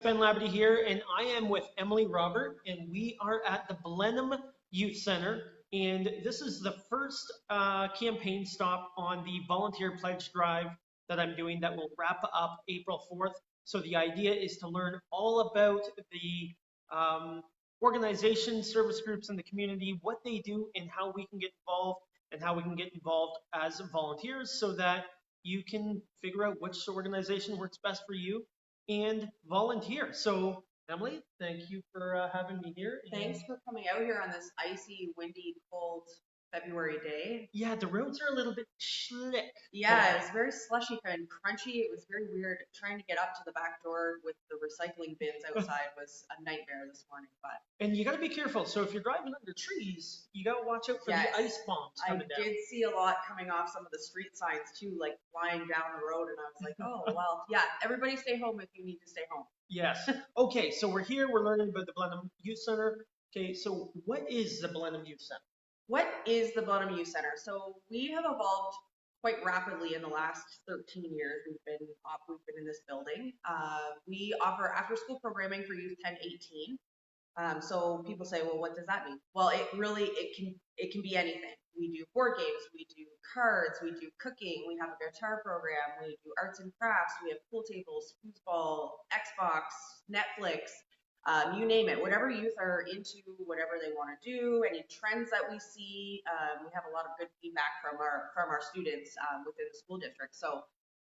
Ben Labadie here, and I am with Emily Robert, and we are at the Blenheim Youth Centre. And this is the first campaign stop on the volunteer pledge drive that I'm doing that will wrap up April 4th. So the idea is to learn all about the organizations, service groups in the community, what they do, and how we can get involved, and how we can get involved as volunteers so that you can figure out which organization works best for you and volunteer. So, Emily, thank you for having me here. Thanks for coming out here on this icy, windy, cold February day. Yeah, the roads are a little bit slick Yeah, it today. was very slushy and crunchy. It was very weird. Trying to get up to the back door with the recycling bins outside was a nightmare this morning. But And you got to be careful. So if you're driving under trees, you got to watch out for the yes, ice bombs I coming down. did see a lot coming off some of the street signs too, like flying down the road. And I was like, oh, well, yeah, everybody stay home if you need to stay home. Yes. Okay, so we're here. We're learning about the Blenheim Youth Center. Okay, so what is the Blenheim Youth Center? What is the Blenheim Youth Centre? So we have evolved quite rapidly in the last 13 years. We've been in this building. We offer after-school programming for youth 10 to 18. So people say, well, what does that mean? Well, it can be anything. We do board games, we do cards, we do cooking, we have a guitar program, we do arts and crafts, we have pool tables, foosball, Xbox, Netflix, you name it. Whatever youth are into, whatever they want to do, any trends that we see, we have a lot of good feedback from our students within the school district. So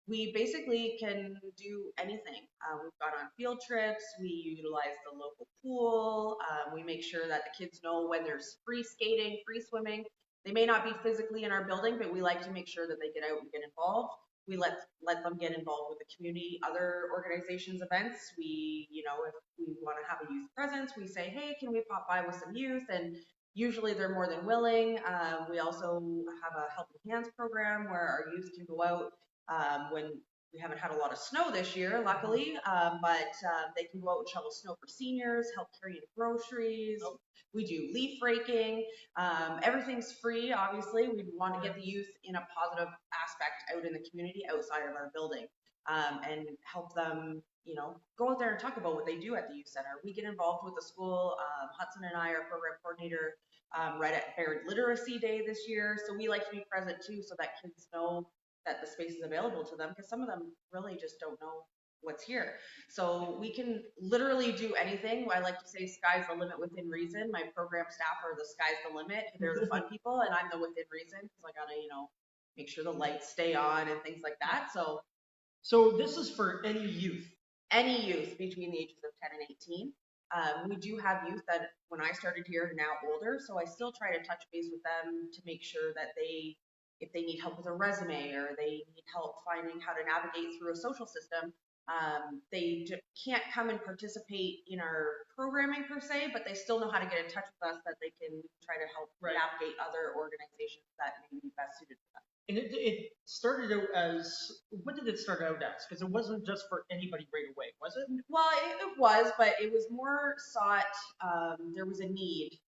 we basically can do anything. We've gone on field trips, we utilize the local pool, we make sure that the kids know when there's free skating, free swimming. They may not be physically in our building, but we like to make sure that they get out and get involved. We let them get involved with the community, other organizations, events. If we want to have a youth presence, we say, hey, can we pop by with some youth? And usually they're more than willing. We also have a helping hands program where our youth can go out when we haven't had a lot of snow this year, luckily, but they can go out and shovel snow for seniors, help carry in groceries. We do leaf raking. Everything's free, obviously. We want to get the youth in a positive aspect out in the community outside of our building, and help them, go out there and talk about what they do at the youth center. We get involved with the school. Hudson and I are program coordinator right at Baird Literacy Day this year. So we like to be present too so that kids know that the space is available to them, because some of them really just don't know what's here. So we can literally do anything. I like to say sky's the limit within reason. My program staff are the sky's the limit. They're the fun people, and I'm the within reason because I gotta, make sure the lights stay on and things like that. So So this is for any youth. any youth between the ages of 10 and 18. We do have youth that when I started here are now older, so I still try to touch base with them to make sure that if they need help with a resume or they need help finding how to navigate through a social system, they can't come and participate in our programming per se, but they still know how to get in touch with us that they can try to help navigate other organizations that may be best suited for them. And it started out as, what did it start out as? Because it wasn't just for anybody right away, was it? Well, it was, but it was more sought. There was a need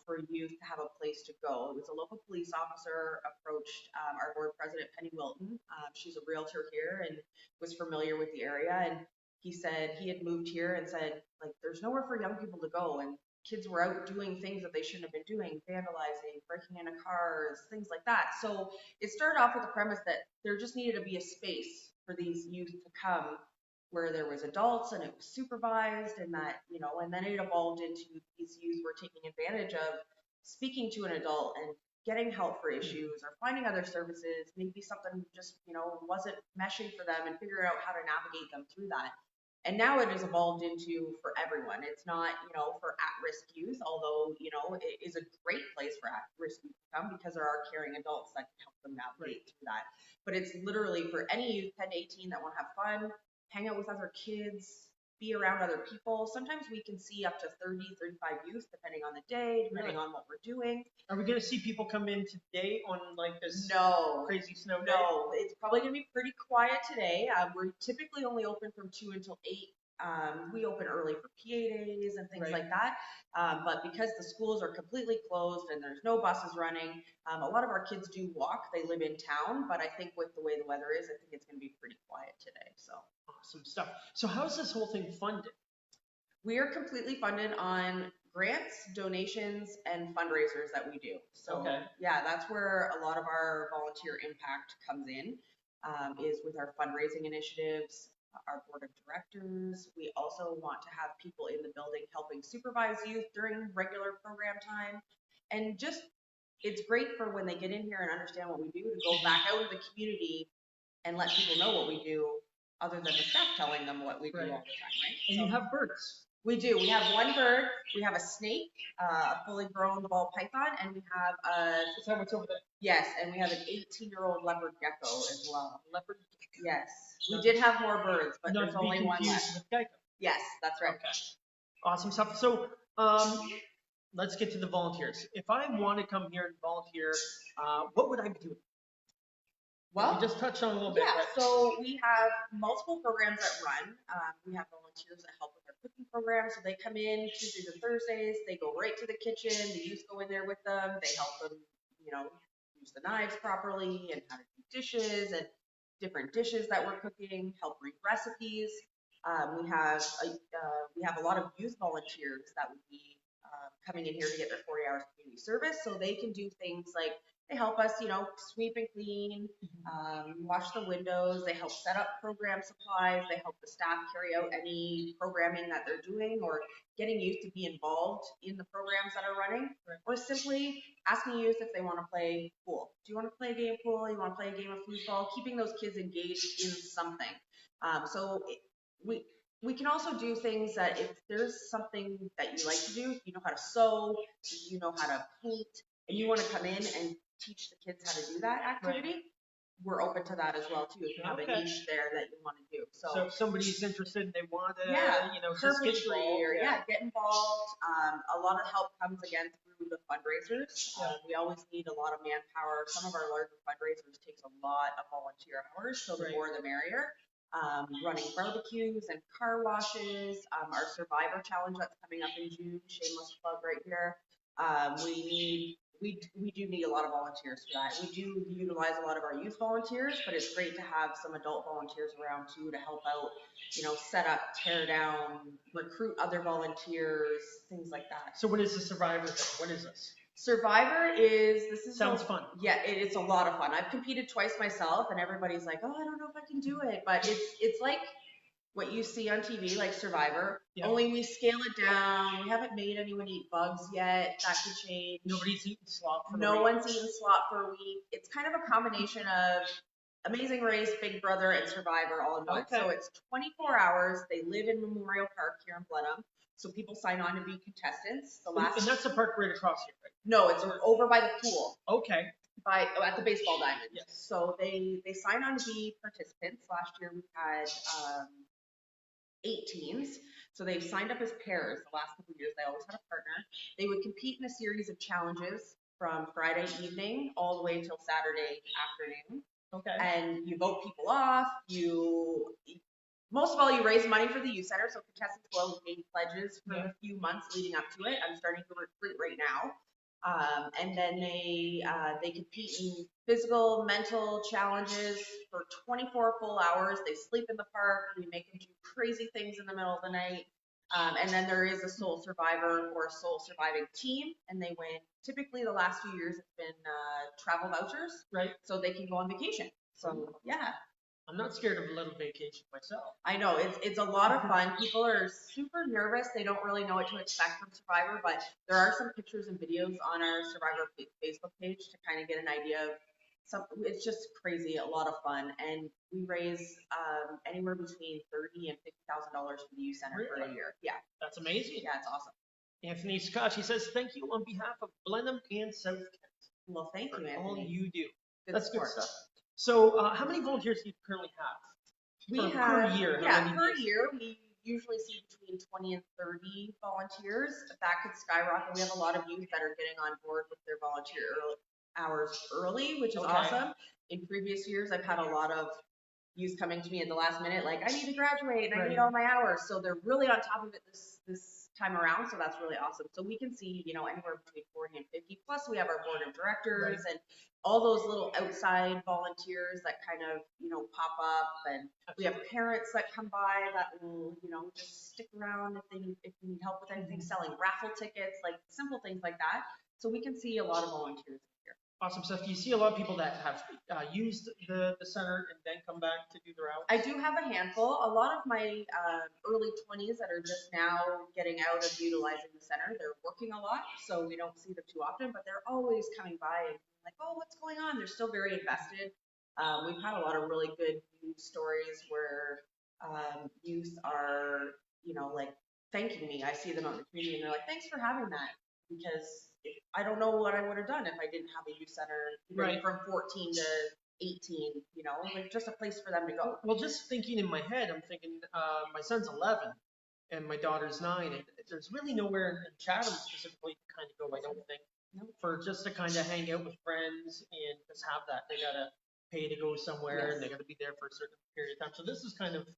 for youth to have a place to go. It was a local police officer approached our board president, Penny Wilton. She's a realtor here and was familiar with the area. And he said he had moved here and said, like, there's nowhere for young people to go. And kids were out doing things that they shouldn't have been doing, vandalizing, breaking into cars, things like that. So it started off with the premise that there just needed to be a space for these youth to come where there was adults and it was supervised, and that, and then it evolved into these youth were taking advantage of speaking to an adult and getting help for issues or finding other services, maybe something just, wasn't meshing for them, and figuring out how to navigate them through that. And now it has evolved into for everyone. It's not, for at-risk youth, although, it is a great place for at-risk youth to come because there are caring adults that can help them navigate through that. But it's literally for any youth 10 to 18 that want to have fun, hang out with other kids, be around other people. Sometimes we can see up to 30, 35 youth, depending on the day, depending on what we're doing. Are we going to see people come in today on like this crazy snow day? No, it's probably going to be pretty quiet today. We're typically only open from 2 until 8. We open early for PA days and things like that. But because the schools are completely closed and there's no buses running, a lot of our kids do walk. They live in town, but I think with the way the weather is, I think it's going to be pretty quiet today. So awesome stuff. So how's this whole thing funded? We are completely funded on grants, donations, and fundraisers that we do. So Okay. yeah, that's where a lot of our volunteer impact comes in, is with our fundraising initiatives, our board of directors. We also want to have people in the building helping supervise youth during regular program time. And just, it's great for when they get in here and understand what we do to go back out in the community and let people know what we do, other than the staff telling them what we do all the time, right? And you have birds. We do. We have one bird, we have a snake, a fully grown ball python, and we have Is that what's over there? yes, and we have an 18-year-old leopard gecko as well. Leopard? Yes. We did have more birds, but Not there's to be only one confused left. with gecko. Yes, that's right. Okay. Awesome stuff. So, let's get to the volunteers. If I want to come here and volunteer, what would I be doing? Well, you just touched on a little bit. yeah, But so we have multiple programs that run. We have volunteers that help with our cooking program. So they come in Tuesdays and Thursdays, they go right to the kitchen, the youth go in there with them, they help them, use the knives properly and how to do dishes and different dishes that we're cooking, help read recipes. We have a lot of youth volunteers that would be coming in here to get their 40 hours community service. So they can do things like they help us, sweep and clean, wash the windows. They help set up program supplies. They help the staff carry out any programming that they're doing or getting youth to be involved in the programs that are running, or simply asking youth if they want to play pool. Do you want to play a game of pool? You want to play a game of foosball? Keeping those kids engaged in something. We can also do things that if there's something that you like to do, you know how to sew, you know how to paint, and you want to come in and teach the kids how to do that activity, we're open to that as well too. If you have a niche there that you want to do. So if somebody's interested, they want to, carpentry or get involved. A lot of help comes again through the fundraisers. We always need a lot of manpower. Some of our larger fundraisers takes a lot of volunteer hours, so the more the merrier. Running barbecues and car washes, our Survivor Challenge that's coming up in June, shameless plug right here. We do need a lot of volunteers for that. We do utilize a lot of our youth volunteers, but it's great to have some adult volunteers around too to help out, set up, tear down, recruit other volunteers, things like that. So what is the Survivor thing? What is this? Survivor sounds fun. Yeah, it's a lot of fun. I've competed twice myself, and everybody's like, "Oh, I don't know if I can do it," but it's like what you see on TV, like Survivor. Only we scale it down. We haven't made anyone eat bugs yet. That could change. Nobody's eating slop for No one's eaten slop for a week. It's kind of a combination of Amazing Race, Big Brother, and Survivor all in one. Okay. So it's 24 hours. They live in Memorial Park here in Blenheim. So people sign on to be contestants. And that's the park right across here, right? No, it's over by the pool. Okay. At the baseball diamond. Yes. So they sign on to be participants. Last year we had 8 teams. So they've signed up as pairs. The last couple of years they always had a partner. They would compete in a series of challenges from Friday evening all the way until Saturday afternoon. Okay. And you vote people off. Most of all, you raise money for the youth center. So contestants go out and pay pledges for a few months leading up to it. I'm starting to recruit right now. And then they compete in physical, mental challenges for 24 full hours. They sleep in the park. We make them do crazy things in the middle of the night. And then there is a sole survivor or sole surviving team, and they win. Typically, the last few years, it's been travel vouchers, right? So they can go on vacation. So yeah. I'm not scared of a little vacation myself. I know, it's a lot of fun. People are super nervous. They don't really know what to expect from Survivor, but there are some pictures and videos on our Survivor Facebook page to kind of get an idea of it's just crazy, a lot of fun. And we raise anywhere between $30,000 and $50,000 for the youth center for a year. Yeah. That's amazing. Yeah, it's awesome. Anthony Scott, he says, thank you on behalf of Blenheim and South Kent. Well, thank you, Anthony. All you do. That's good stuff. So how many volunteers do you currently have? Per year? Per year, we usually see between 20 and 30 volunteers. That could skyrocket. We have a lot of youth that are getting on board with their volunteer hours early, which is awesome. In previous years, I've had a lot of youth coming to me at the last minute, like, I need to graduate and I Right. need all my hours. So they're really on top of it this time around. So that's really awesome. So we can see, anywhere between 40 and 50. Plus we have our board of directors and all those little outside volunteers that kind of, pop up, and we have parents that come by that will, just stick around if they need help with anything, selling raffle tickets, like simple things like that. So we can see a lot of volunteers here. Awesome stuff. Do you see a lot of people that have used the center and then come back to do their hours? I do have a handful. A lot of my early 20s that are just now getting out of utilizing the center, they're working a lot, so we don't see them too often, but they're always coming by and like, oh, what's going on? They're still very invested. We've had a lot of really good news stories where youth are, like thanking me. I see them out in the community and they're like, thanks for having that, because I don't know what I would have done if I didn't have a youth center from 14 to 18, like just a place for them to go. Well, just thinking in my head, I'm thinking my son's 11 and my daughter's 9, and there's really nowhere in Chatham specifically to kind of go, I don't think, for just to kind of hang out with friends and just have that. They got to pay to go somewhere and they got to be there for a certain period of time. So this is kind of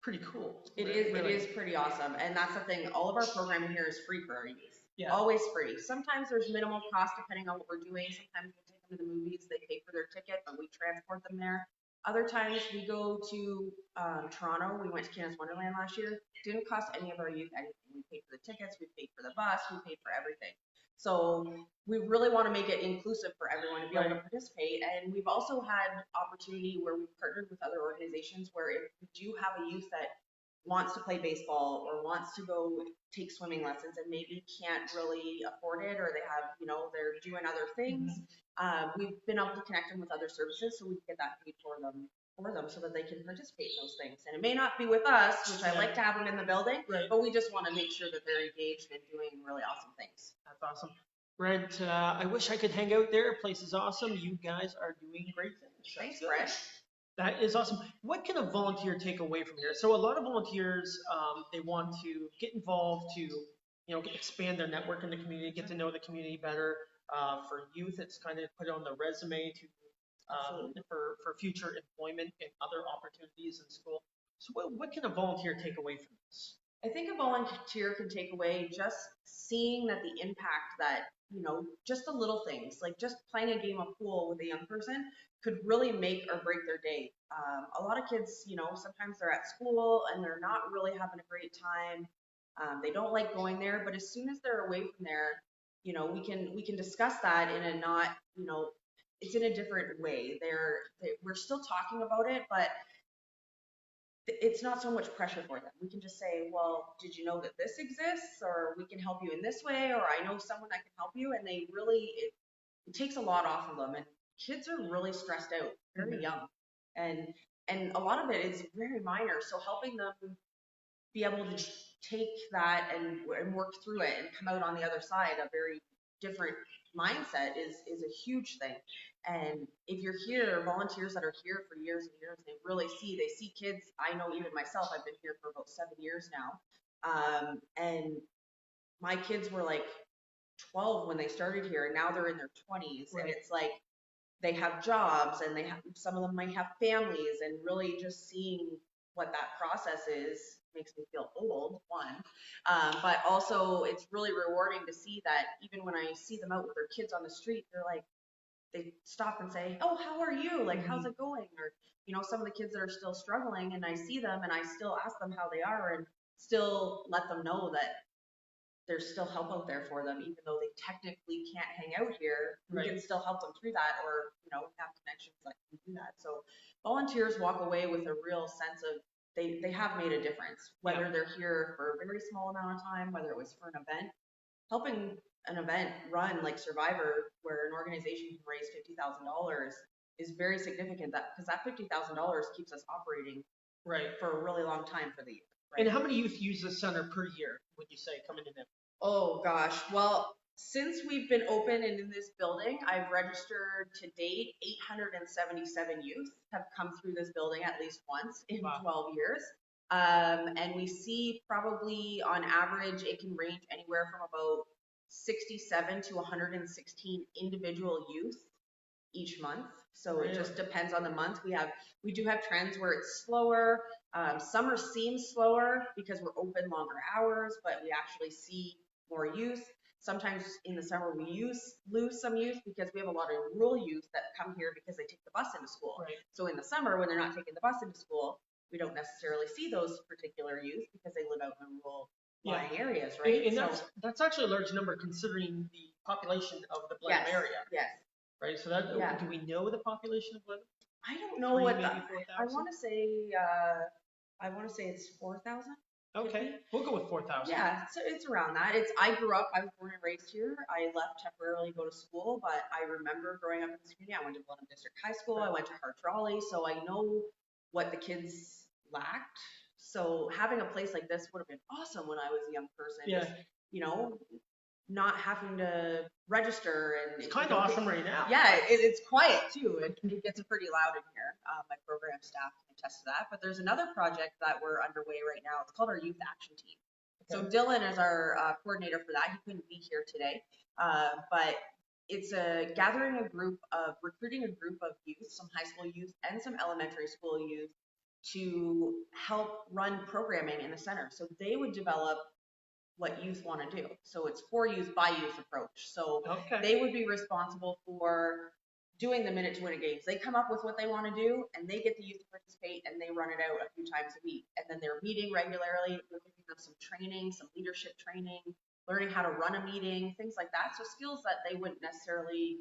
pretty cool. It is pretty awesome. And that's the thing, all of our programming here is free for our youth. Yeah. Always free. Sometimes there's minimal cost depending on what we're doing. Sometimes we'll take them to the movies, they pay for their ticket, but we transport them there. Other times we go to Toronto. We went to Canada's Wonderland last year. Didn't cost any of our youth anything. We paid for the tickets, we paid for the bus, we paid for everything. So we really want to make it inclusive for everyone to be able to participate. And we've also had opportunity where we've partnered with other organizations where if we do have a youth that wants to play baseball or wants to go take swimming lessons and maybe can't really afford it, or they have, they're doing other things, we've been able to connect them with other services so we can get that paid for them so that they can participate in those things. And it may not be with us, which I like to have them in the building, but we just want to make sure that they're engaged and doing really awesome things. That's awesome. Brent, I wish I could hang out there. Place is awesome. You guys are doing great things. Thanks, Brent. That is awesome. What can a volunteer take away from here? So a lot of volunteers, they want to get involved to, expand their network in the community, get to know the community better. For youth, it's kind of put it on the resume to for future employment and other opportunities in school. So what can a volunteer take away from this? I think a volunteer can take away just seeing that the impact that, just the little things, like just playing a game of pool with a young person could really make or break their day. A lot of kids, sometimes they're at school and they're not really having a great time. They don't like going there, but as soon as they're away from there, we can discuss that in a not, it's in a different way. We're still talking about it, but it's not so much pressure for them. We can just say, well, did you know that this exists? Or we can help you in this way, or I know someone that can help you. And they really, it takes a lot off of them. And kids are really stressed out, very young. And a lot of it is very minor. So helping them be able to take that and work through it and come out on the other side a very different mindset is a huge thing. And if you're here, volunteers that are here for years and years, they see kids. I know even myself, I've been here for about 7 years now. And my kids were like 12 when they started here, and now they're in their 20s. And it's like, they have jobs and some of them might have families, and really just seeing what that process is makes me feel old, one. But also it's really rewarding to see that even when I see them out with their kids on the street, they stop and say, oh, how are you? Like, how's it going? Or, some of the kids that are still struggling, and I see them and I still ask them how they are and still let them know that there's still help out there for them, even though they technically can't hang out here. We can still help them through that, or, have connections that can do that. So volunteers walk away with a real sense of they have made a difference, whether they're here for a very small amount of time, whether it was for an event. Helping an event run like Survivor, where an organization can raise $50,000, is very significant, because that $50,000 keeps us operating for a really long time for the year. And how many youth use the center per year, would you say, coming in? Oh gosh, well, since we've been open and in this building, I've registered to date 877 youth have come through this building at least once in 12 years. And we see probably on average, it can range anywhere from about 67 to 116 individual youth each month. So it just depends on the month. We do have trends where it's slower. Summer seems slower because we're open longer hours, but we actually see more youth. Sometimes in the summer we lose some youth because we have a lot of rural youth that come here because they take the bus into school. Right. So in the summer when they're not taking the bus into school, we don't necessarily see those particular youth because they live out in rural lying areas, right? And that's actually a large number considering the population of the Blenheim area. Yes. Right. So do we know the population of Blenheim? I don't know what I want to say. I want to say it's 4,000. Okay, we'll go with 4,000. Yeah, so it's around that. I was born and raised here. I left temporarily to go to school, but I remember growing up in this community. I went to Blenheim District High School. I went to Hart Raleigh, so I know what the kids lacked. So having a place like this would have been awesome when I was a young person. Yeah. Just, not having to register and it's kind of awesome right now. Yeah, it's quiet too. It gets pretty loud in here. My program staff can attest to that. But there's another project that we're underway right now. It's called our Youth Action Team. Okay. So Dylan is our coordinator for that. He couldn't be here today, but it's recruiting a group of youth, some high school youth and some elementary school youth, to help run programming in the center. So they would develop what youth want to do. So it's for youth by youth approach. So they would be responsible for doing the minute to win a games. They come up with what they want to do and they get the youth to participate and they run it out a few times a week. And then they're meeting regularly. We're giving them some training, some leadership training, learning how to run a meeting, things like that. So skills that they wouldn't necessarily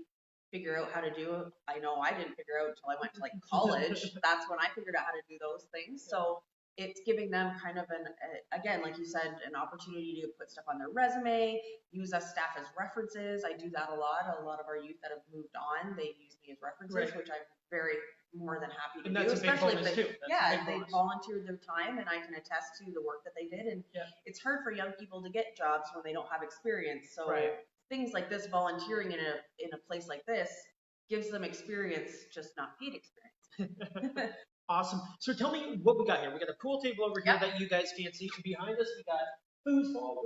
figure out how to do. I know I didn't figure out until I went to like college. That's when I figured out how to do those things. So it's giving them kind of again, like you said, an opportunity to put stuff on their resume, use us staff as references. I do that a lot. A lot of our youth that have moved on, they use me as references, which I'm very more than happy to do. Especially if they volunteered their time and I can attest to the work that they did. And it's hard for young people to get jobs when they don't have experience. So things like this, volunteering in a place like this, gives them experience, just not paid experience. Awesome. So tell me what we got here. We got a pool table over here that you guys can't see. Behind us, we got foosball.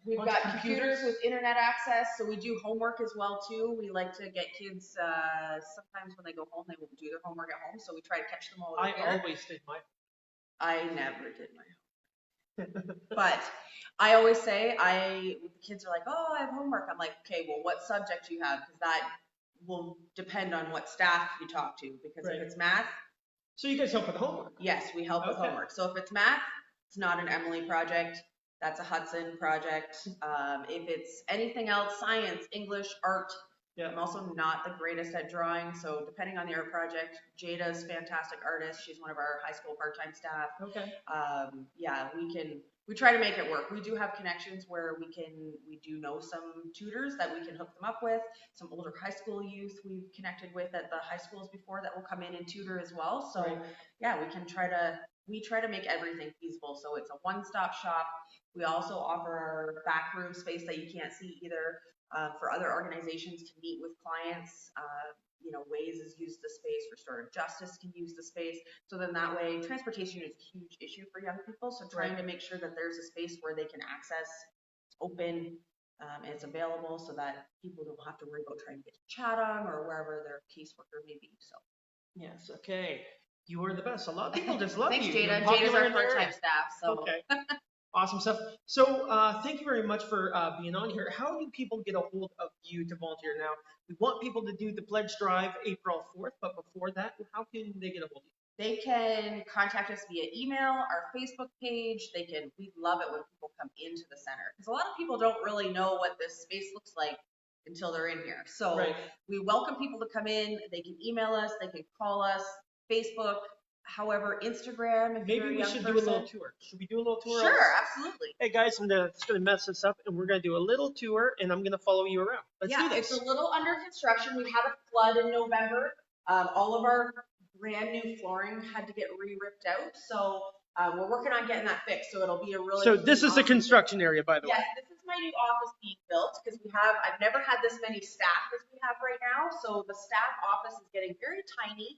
We've got computers with internet access. So we do homework as well too. We like to get kids. Sometimes when they go home, they won't do their homework at home. So we try to catch them all. I always did my. I never did my homework. But I always say, the kids are like, oh, I have homework. I'm like, okay, well, what subject do you have? Because that will depend on what staff you talk to. Because if it's math. So you guys help with homework? Yes, we help with homework. So if it's math, it's not an Emily project. That's a Hudson project. If it's anything else, science, English, art. I'm also not the greatest at drawing. So depending on the art project, Jada's fantastic artist. She's one of our high school part-time staff. We try to make it work. We do have connections where we do know some tutors that we can hook them up with, some older high school youth we've connected with at the high schools before that will come in and tutor as well. So we try to make everything feasible. So it's a one-stop shop. We also offer our back room space that you can't see either for other organizations to meet with clients. Ways has used the space, Restorative Justice can use the space. So then that way, transportation is a huge issue for young people. So trying to make sure that there's a space where they can access, it's open, and it's available so that people don't have to worry about trying to get to Chatham or wherever their caseworker may be. So. Yes, okay. You are the best. A lot of people just love Thanks, you. Jada. Jada's our part-time staff. So. Okay. Awesome stuff. So thank you very much for being on here. How do people get a hold of you to volunteer now? We want people to do the pledge drive April 4th, but before that, how can they get a hold of you? They can contact us via email, our Facebook page. We love it when people come into the center because a lot of people don't really know what this space looks like until they're in here. So we welcome people to come in. They can email us, they can call us, Facebook. However, Instagram. Maybe we should do a little tour. Should we do a little tour? Sure, absolutely. Hey guys, I'm just going to mess this up and we're going to do a little tour and I'm going to follow you around. Let's do this. It's a little under construction. We had a flood in November. All of our brand new flooring had to get re-ripped out. So we're working on getting that fixed. So it'll be a really. So this is the construction area, by the way. Yes, this is my new office being built because I've never had this many staff as we have right now. So the staff office is getting very tiny.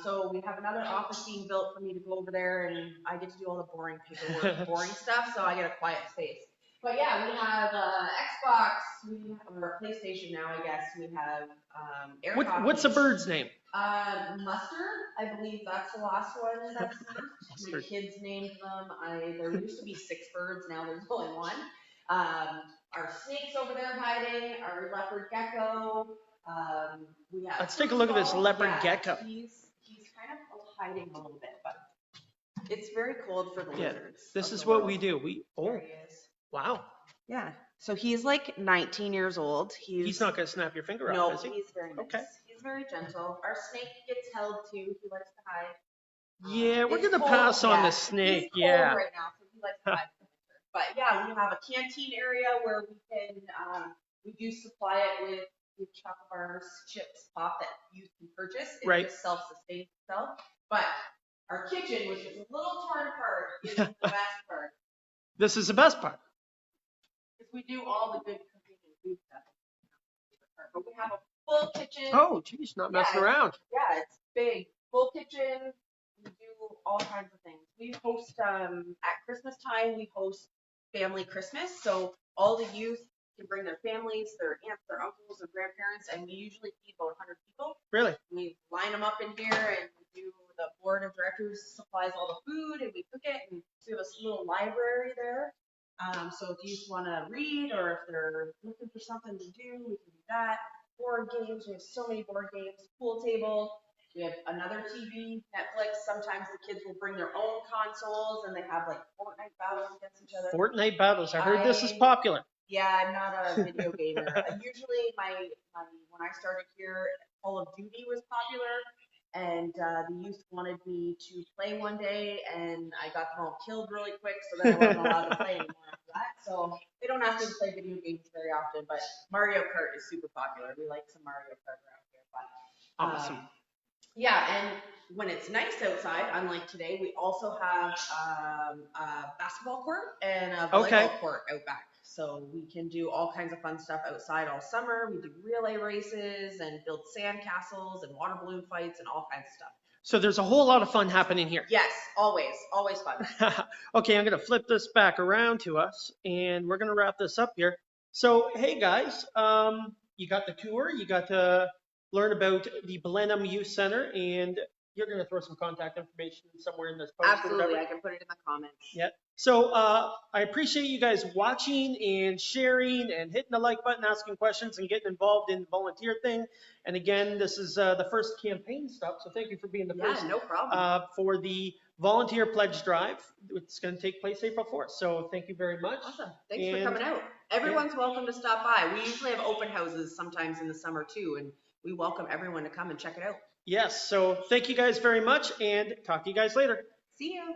So we have another office being built for me to go over there and I get to do all the boring paperwork, boring stuff. So I get a quiet space. But yeah, we have Xbox, or PlayStation now, I guess. We have air hockey. What's the bird's name? Mustard, I believe that's the last one that's named. My Mustard. kids named them. There used to be 6 birds, now there's only one. Our snake's over there hiding, our leopard gecko. We have. Let's take a look at this leopard gecko. He's kind of hiding a little bit, but it's very cold for the lizards. This is what we do. There he is. Wow. Yeah. So he's like 19 years old. He's not going to snap your finger no, off, is he? He's very nice. Okay. He's very gentle. Our snake gets held too. He likes to hide. Yeah, we're going to pass on the snake. He's cold right now, so he likes to hide. But yeah, we have a canteen area where we can, we do supply it with chocolate bars, chips, pop that you can purchase. It just self-sustains itself. But our kitchen, which is a little torn apart, is the best part. This is the best part. Because we do all the good cooking and food stuff. But we have a full kitchen. Oh, geez, not messing around. Yeah, it's big. Full kitchen. We do all kinds of things. We host, at Christmas time, we host family Christmas. So all the youth can bring their families, their aunts, their uncles, and grandparents, and we usually feed about 100 people. Really? We line them up in here, and we do the board of directors supplies all the food, and we cook it, and we have a little library there. So if you want to read, or if they're looking for something to do, we can do that. Board games, we have so many board games. Pool table. We have another TV, Netflix. Sometimes the kids will bring their own consoles, and they have like Fortnite battles against each other. Fortnite battles. I heard this is popular. Yeah, I'm not a video gamer. Usually, when I started here, Call of Duty was popular, and the youth wanted me to play one day, and I got them all killed really quick, so then I wasn't allowed to play anymore after that. So they don't ask me to play video games very often, but Mario Kart is super popular. We like some Mario Kart around here. But, awesome. yeah, and when it's nice outside, unlike today, we also have a basketball court and a volleyball court out back. So we can do all kinds of fun stuff outside all summer. We do relay races and build sand castles and water balloon fights and all kinds of stuff. So there's a whole lot of fun happening here. Yes, always fun. Okay, I'm going to flip this back around to us, and we're going to wrap this up here. So, hey guys, you got the tour, you got to learn about the Blenheim Youth Centre, and you're going to throw some contact information somewhere in this post. Absolutely, I can put it in the comments. Yeah. So I appreciate you guys watching and sharing and hitting the like button, asking questions, and getting involved in the volunteer thing. And again, this is the first campaign stop, so thank you for being the first. Yeah, no problem. For the volunteer pledge drive. It's going to take place April 4th. So thank you very much. Awesome. Thanks for coming out. Everyone's welcome to stop by. We usually have open houses sometimes in the summer too, and we welcome everyone to come and check it out. Yes. So thank you guys very much, and talk to you guys later. See you.